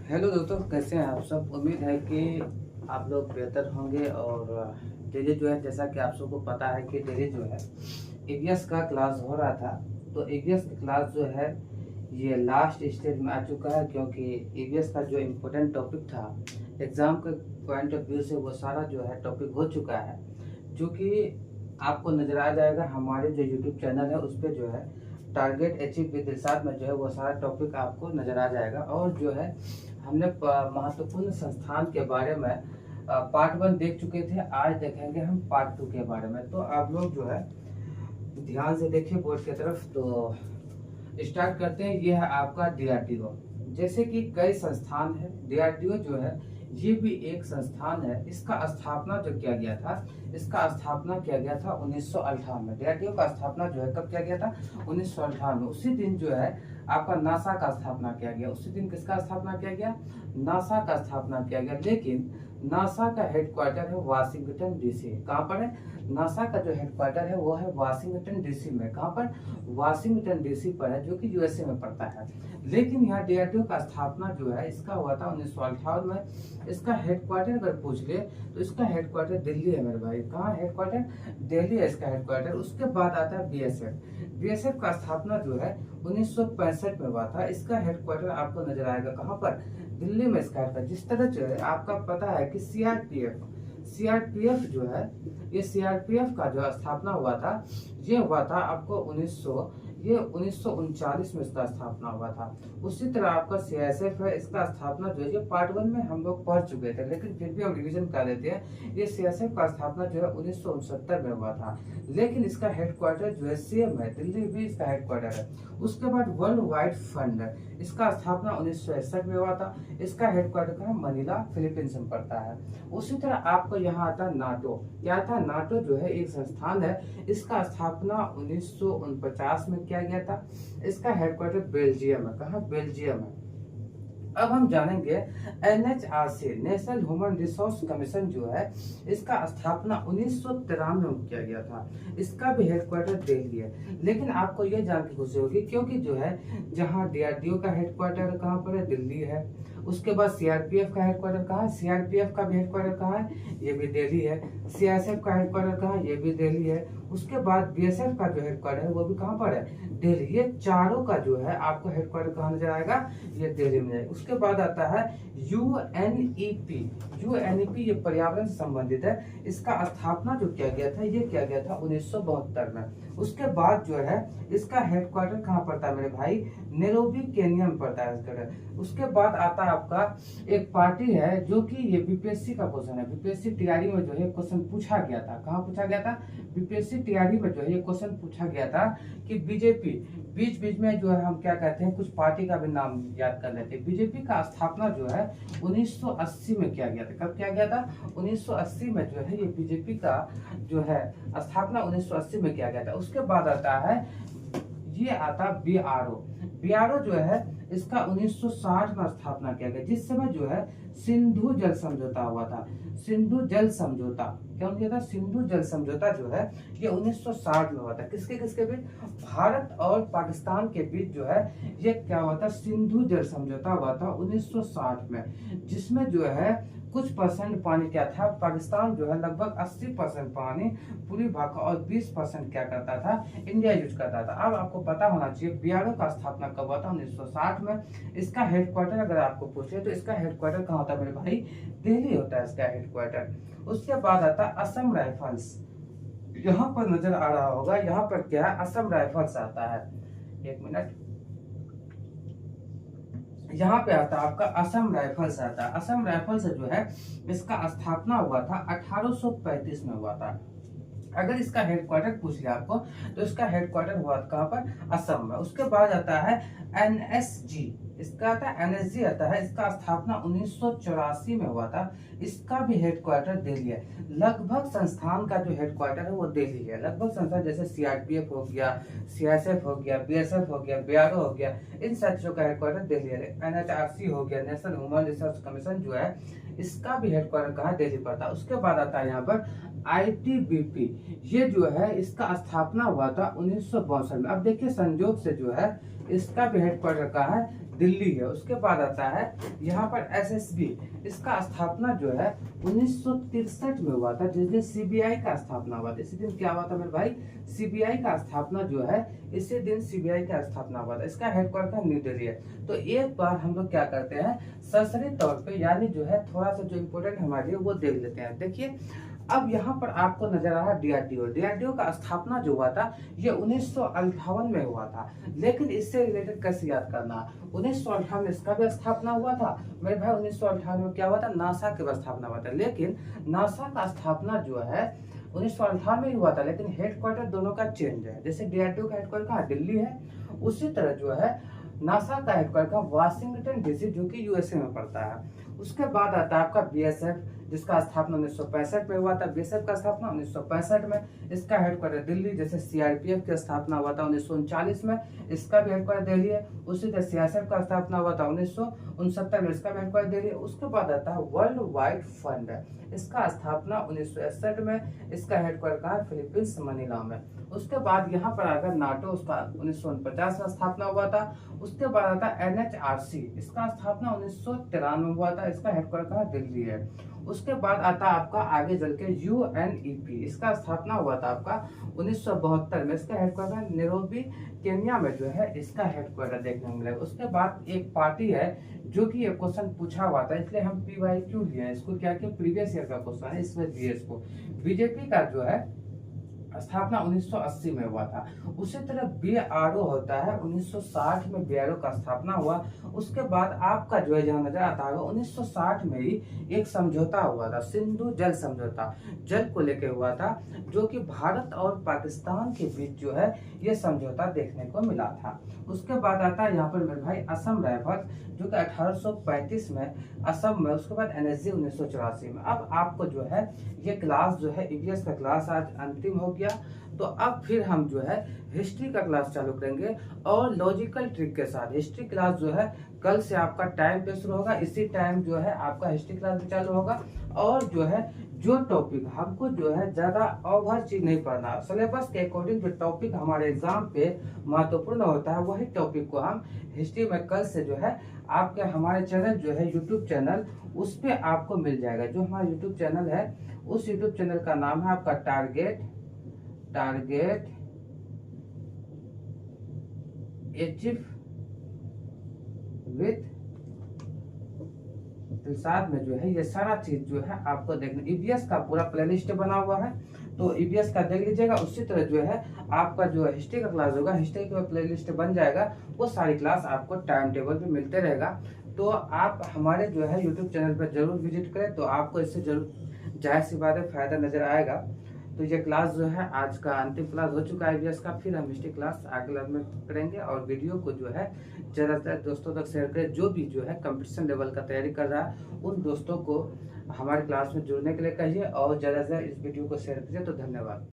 Hello दोस्तों, कैसे हैं आप सब। उम्मीद है कि आप लोग बेहतर होंगे। और डेली जो है, जैसा कि आप सबको पता है कि डेली जो है ईवीएस का क्लास हो रहा था। तो ईवीएस का क्लास जो है ये लास्ट स्टेज में आ चुका है, क्योंकि ईवीएस का जो इम्पोर्टेंट टॉपिक था एग्ज़ाम के पॉइंट ऑफ व्यू से वो सारा जो है टॉपिक हो चुका है, जो कि आपको नज़र आ जाएगा हमारे जो यूट्यूब चैनल है उस पर जो है टारगेट अचीव विद दिलसाद में जो है वो सारा टॉपिक आपको नज़र आ जाएगा। और जो है हमने महत्वपूर्ण संस्थान के बारे में पार्ट 1 देख चुके थे। आज देखेंगे हम पार्ट 2 के बारे में। तो आप लोग जो है ध्यान से देखिए बोर्ड की तरफ। तो स्टार्ट करते हैं। ये है आपका डीआरडीओ। जैसे कि कई संस्थान है, डीआरडीओ जो है ये भी एक संस्थान है। इसका स्थापना जो किया गया था, इसका स्थापना किया गया था 1958 में। डीआरडीओ का स्थापना जो है कब किया गया था? 1958 में। उसी दिन जो है आपका नासा का स्थापना किया गया। उसी दिन किसका स्थापना किया गया? नासा का स्थापना किया गया। लेकिन नासा का हेडक्वार्टर है वाशिंगटन डीसी। कहाँ पर है? नासा का जो हेडक्वार्टर है वो है वाशिंगटन डीसी में। कहाँ पर? वाशिंगटन डीसी पर है, जो कि यूएसए में पड़ता है। लेकिन यहाँ डीआरडीओ का स्थापना जो है इसका हुआ था 1958 में। इसका हेडक्वार्टर अगर पूछ ले तो इसका हेडक्वार्टर दिल्ली है मेरे भाई। कहाँ हेडक्वार्टर? दिल्ली है इसका हेडक्वार्टर। उसके बाद आता है बीएसएफ। बीएसएफ का स्थापना जो है 1965 में हुआ था। इसका हेडक्वार्टर आपको नजर आएगा कहाँ पर? दिल्ली में इसका हेडक्वार्टर। जिस तरह जो है आपका पता है कि सीआरपीएफ जो है, ये सीआरपीएफ का जो स्थापना हुआ था ये हुआ था आपको 1939 में इसका स्थापना हुआ था। उसी तरह आपका सीआईएसएफ है, इसका स्थापना जो है ये पार्ट 1 में हम लोग पढ़ चुके थे, लेकिन फिर भी हम रिवीजन कर देते हैं। ये सीआईएसएफ का स्थापना जो है 1969 में हुआ था। लेकिन इसका हेडक्वार्टर जो है सेम है, दिल्ली भी इसका हेडक्वार्टर है। उसके बाद वर्ल्ड वाइड फंड, इसका स्थापना 1961 में हुआ था। इसका हेडक्वार्टर कहाँ? मनीला, फिलीपींस में पड़ता है। उसी तरह आपको यहाँ आता है नाटो। क्या था? नाटो जो है एक संस्थान है। इसका स्थापना 1949 में किया गया था। इसका हेडक्वार्टर बेल्जियम है। कहाँ? बेल्जियम है। अब हम जानेंगे NHRC, national human resource commission जो है इसका स्थापना 1993 में किया गया था। इसका भी हेडक्वार्टर दिल्ली है। लेकिन आपको ये जान के खुशी होगी, क्योंकि जो है जहां डीआरडीओ का हेडक्वार्टर कहाँ पर है? दिल्ली है। उसके बाद सीआरपीएफ का हेडक्वार्टर कहाँ है? सीआरपीएफ का भी हेडक्वार्टर कहाँ है? ये भी दिल्ली है। सीआईएसएफ का हेडक्वार्टर कहाँ है? ये भी दिल्ली है। उसके बाद बीएसएफ का जो हेडक्वार्टर है वो भी कहाँ पर है? दिल्ली। ये चारों का जो है आपको हेडक्वार्टर कहाँ नजर आएगा? ये दिल्ली में जाएगा। उसके बाद आता है यूएनईपी। यूएनईपी ये पर्यावरण से संबंधित है। इसका स्थापना जो किया गया था ये किया गया था 1972 में। उसके बाद जो है इसका हेडक्वार्टर कहाँ पड़ता है मेरे भाई? नैरोबी केन्या में पड़ता है इसका। उसके बाद आता है आपका एक पार्टी है, जो कि ये बीपीएससी का क्वेश्चन है। बीपीएससी तैयारी में जो है क्वेश्चन पूछा गया था। कहाँ पूछा गया था? बीपीएससी तैयारी में जो है ये क्वेश्चन पूछा गया था कि बीजेपी, बीच बीच में जो है हम क्या कहते हैं, कुछ पार्टी का भी नाम याद कर लेते हैं। बीजेपी का स्थापना जो है 1980 में किया गया था। कब किया गया था? 1980 में जो है ये बीजेपी का जो है स्थापना 1980 में किया गया था। उसके बाद आता है ये आता बीआरओ। बीआरओ जो है इसका 1960 में स्थापना किया गया, जिस समय जो है सिंधु जल समझौता हुआ था। सिंधु जल समझौता क्या किया था? सिंधु जल समझौता जो है ये 1960 में हुआ था। किसके किसके बीच? भारत और पाकिस्तान के बीच जो है ये क्या हुआ था? सिंधु जल समझौता हुआ था 1960 में, जिसमें जो है कुछ परसेंट पानी क्या था? पाकिस्तान जो है लगभग 80% पानी पूरी भाग का, और 20% क्या करता था? इंडिया यूज करता था। अब आपको पता होना चाहिए बीआरओ का स्थापना कब हुआ था? 1960 में। इसका हेडक्वार्टर अगर आपको पूछे तो इसका हेडक्वार्टर कहाँ होता है मेरे भाई? दिल्ली होता है इसका हेडक्वार्टर। उसके बाद आता है असम राइफल्स। यहाँ पर नजर आ रहा होगा, यहाँ पर क्या है? असम राइफल्स आता है। एक मिनट, यहाँ पे आता है आपका असम राइफल्स आता है। असम राइफल्स जो है इसका स्थापना हुआ था 1835 में हुआ था। अगर इसका हेडक्वार्टर पूछ लिया आपको तो इसका हेडक्वार्टर हुआ कहाँ पर? असम में। उसके बाद आता है एनएसजी। इसका आता है एनएसजी आता है। इसका स्थापना 1984 में हुआ था। इसका भी हेडक्वार्टर दिल्ली है। लगभग संस्थान का जो हेडक्वार्टर है वो दिल्ली है। लगभग संस्थान जैसे सीआरपीएफ हो गया, सीआईएसएफ हो गया, बीएसएफ हो गया, बीआरओ हो गया, इन सब चीजों का हेडक्वार्टर दिल्ली है। एनएचआरसी हो गया, नेशनल ह्यूमन रिसोर्स कमीशन जो है इसका भी हेडक्वार्टर कहाँ? दिल्ली पड़ता है। उसके बाद आता है यहाँ पर आईटीबीपी। ये जो है इसका स्थापना हुआ था 1962 में। अब देखिए संयोग से जो है इसका भी हेडक्वार्टर कहाँ है? दिल्ली है। उसके बाद आता है यहाँ पर एसएसबी, इसका स्थापना जो है 1963 में हुआ था, जिस दिन सीबीआई का स्थापना हुआ था। इसी दिन क्या हुआ था मेरे भाई, सीबीआई का स्थापना जो है, इसी दिन सीबीआई का स्थापना हुआ था। इसका हेडक्वार्टर न्यू दिल्ली है। तो एक बार हम लोग क्या करते हैं, सरसरी तौर पे यानी जो है थोड़ा सा जो इम्पोर्टेंट हमारी है वो देख लेते हैं। देखिए अब यहाँ पर आपको नजर आ रहा है डीआरडीओ। डीआरडीओ का स्थापना जो हुआ था ये 1958 में हुआ था। लेकिन इससे रिलेटेड कैसे याद करना, 1958 में इसका भी स्थापना हुआ था मेरे भाई। 1958 में क्या हुआ था, नासा की स्थापना हुआ था। लेकिन नासा का स्थापना जो है 1958 में ही हुआ था, लेकिन हेडक्वार्टर दोनों का चेंज है। जैसे डीआरडीओ का हेडक्वार्टर कहाँ, दिल्ली है, उसी तरह जो है नासा का हेडक्वार्टर वाशिंगटन डीसी जो कि यूएसए में पड़ता है। उसके बाद आता है आपका बीएसएफ, जिसका स्थापना 1965 में हुआ था। बीएसएफ का स्थापना 1965 में, इसका हेडक्वार्टर दिल्ली। जैसे सीआरपीएफ की स्थापना हुआ था 1939 में, इसका भी हेडक्वार्टर दिल्ली है। उसी तरह सीआईएसएफ का स्थापना हुआ था 1969 में, इसका भी हेडक्वार्टर दिल्ली है। उसके बाद आता है वर्ल्ड वाइड फंड, इसका स्थापना 1961 में, इसका हेडक्वार्टर कहाँ है, फिलीपींस मनीला में। उसके बाद यहाँ पर आकर नाटो, उसका 1949 में स्थापना हुआ था। उसके बाद आता है एनएचआरसी, इसका स्थापना 1993 में हुआ था, इसका हेडक्वार्टर कहाँ, दिल्ली है। उसके बाद आता है आपका आगे चल के यूएनईपी, इसका स्थापना हुआ था आपका 1972 में, इसका हेडक्वार्टर नैरोबी केन्या में जो है इसका हेडक्वार्टर देखने को मिलेगा। उसके बाद एक पार्टी है जो कि ये क्वेश्चन पूछा हुआ था, इसलिए हम PYQ लिए हैं इसको, क्या कि प्रीवियस ईयर का क्वेश्चन है, इसमें दिए इसको। बीजेपी का जो है स्थापना 1980 में हुआ था। उसी तरह बीआरओ होता है, 1960 में बीआरओ का स्थापना हुआ। उसके बाद आपका जो है जहाँ नजर आता है 1960 में ही एक समझौता हुआ था, सिंधु जल समझौता, जल को लेकर हुआ था, जो कि भारत और पाकिस्तान के बीच जो है ये समझौता देखने को मिला था। उसके बाद आता है यहाँ पर मेरे भाई असम राइफल, जो कि 1835 में असम में। उसके बाद एनएसजी 1984 में। अब आपको जो है ये क्लास जो है ईवीएस का क्लास आज अंतिम हो गया। तो अब फिर हम जो है हिस्ट्री का क्लास चालू करेंगे और लॉजिकल ट्रिक के साथ। हिस्ट्री क्लास जो है कल से आपका टाइम पे शुरू होगा, इसी टाइम जो है आपका हिस्ट्री क्लास भी चालू होगा। और जो है जो टॉपिक हमको जो है ज्यादा ओवर चीज नहीं पढ़ना, सिलेबस के अकॉर्डिंग जो टॉपिक हमारे एग्जाम पे महत्वपूर्ण होता है वही टॉपिक को हम हिस्ट्री में कल से जो है आपके हमारे चैनल जो है यूट्यूब चैनल, उस पे आपको मिल जाएगा। जो हमारा यूट्यूब चैनल है उस यूट्यूब चैनल का नाम है आपका टारगेट अचीव विथ साथ में जो है ये सारा चीज जो है आपको देखना। ईवीएस का पूरा प्लेलिस्ट बना हुआ है, तो ईवीएस का देख लीजिएगा। उसी तरह जो है आपका जो हिस्ट्री का क्लास होगा, हिस्ट्री का प्लेलिस्ट बन जाएगा, वो सारी क्लास आपको टाइम टेबल पे मिलते रहेगा। तो आप हमारे जो है यूट्यूब चैनल पर जरूर विजिट करें, तो आपको इससे जरूर जाहिर सी बात है फायदा नजर आएगा। तो ये क्लास जो है आज का अंतिम क्लास हो चुका है ईवीएस का। फिर हम हिस्ट्री क्लास अगले में करेंगे, और वीडियो को जो है ज़्यादातर दोस्तों तक शेयर करें। जो भी जो है कंपटीशन लेवल का तैयारी कर रहा है उन दोस्तों को हमारे क्लास में जुड़ने के लिए कहिए, और ज़्यादा से ज़्यादा इस वीडियो को शेयर कीजिए। तो धन्यवाद।